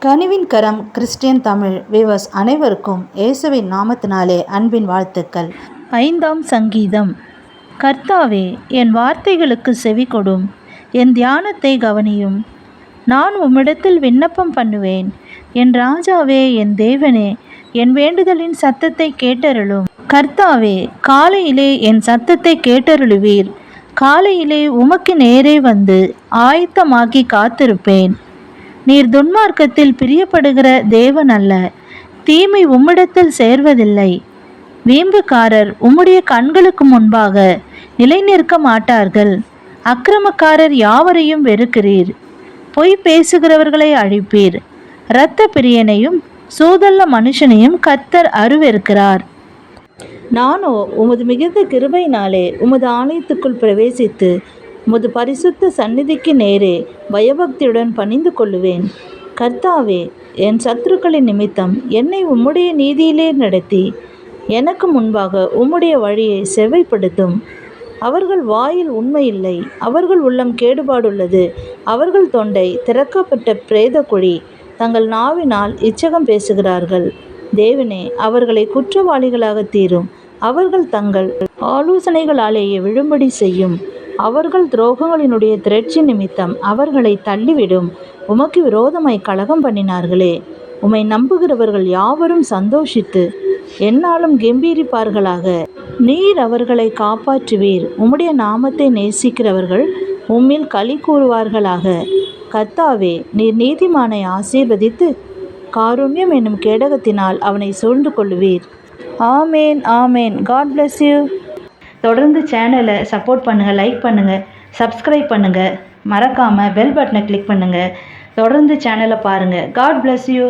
கனிவின் கரம் Christian Tamil viewers அனைவருக்கும் இயேசுவின் நாமத்தினாலே அன்பின் வாழ்த்துக்கள். 5ஆம் சங்கீதம். கர்த்தாவே, என் வார்த்தைகளுக்கு செவி கொடும், என் தியானத்தை கவனியும். நான் உம்மிடத்தில் விண்ணப்பம் பண்ணுவேன். என் ராஜாவே, என் தேவனே, என் வேண்டுதலின் சத்தத்தை கேட்டருளும். கர்த்தாவே, காலையிலே என் சத்தத்தை கேட்டருளுவீர். காலையிலே உமக்கு நேரே வந்து ஆயத்தமாக்கி காத்திருப்பேன். நீர் துன்மார்க்கத்தில் பிரியப்படுகிற தேவன் அல்ல, தீமை உம்மிடத்தில் சேர்வதில்லை. வீம்புக்காரர் உம்முடைய கண்களுக்கு முன்பாக நிலை நிற்க மாட்டார்கள். அக்கிரமக்காரர் யாவரையும் வெறுக்கிறீர். பொய் பேசுகிறவர்களை அழிப்பீர். இரத்த பிரியனையும் சூதல்ல மனுஷனையும் கர்த்தர் அருவெறுக்கிறார். நானோ உமது மிகுந்த கிருபையினாலே உமது ஆலயத்துக்குள் பிரவேசித்து உமது பரிசுத்த சந்நிதிக்கு நேரே பயபக்தியுடன் பணிந்து கொள்ளுவேன். கர்த்தாவே, என் சத்துருக்களின் நிமித்தம் என்னை உம்முடைய நீதியிலே நடத்தி எனக்கு முன்பாக உம்முடைய வழியை செவ்வைப்படுத்தும். அவர்கள் வாயில் உண்மையில்லை, அவர்கள் உள்ளம் கேடுபாடுள்ளது. அவர்கள் தொண்டை திறக்கப்பட்ட பிரேத குழி, தங்கள் நாவினால் இச்சகம் பேசுகிறார்கள். தேவனே, அவர்களை குற்றவாளிகளாக தீரும். அவர்கள் தங்கள் ஆலோசனைகளாலேயே விழும்படி செய்யும். அவர்கள் துரோகங்களினுடைய திரட்சி நிமித்தம் அவர்களை தள்ளிவிடும். உமக்கு விரோதமாய் கலகம் பண்ணினார்களே. உம்மை நம்புகிறவர்கள் யாவரும் சந்தோஷித்து எந்நாளும் கெம்பீரிப்பார்களாக. நீர் அவர்களை காப்பாற்றுவீர். உம்முடைய நாமத்தை நேசிக்கிறவர்கள் உம்மில் களி கூறுவார்களாக. கர்த்தாவே, நீர் நீதிமானை ஆசீர்வதித்து காருண்யம் என்னும் கேடகத்தினால் அவனை சூழ்ந்து கொள்ளுவீர். Amen, amen. God bless you. தொடர்ந்து சேனலை சப்போர்ட் பண்ணுங்கள், லைக் பண்ணுங்கள், சப்ஸ்கிரைப் பண்ணுங்கள். மறக்காமல் பெல் பட்டனை கிளிக் பண்ணுங்கள். தொடர்ந்து சேனலை பாருங்கள். God bless you.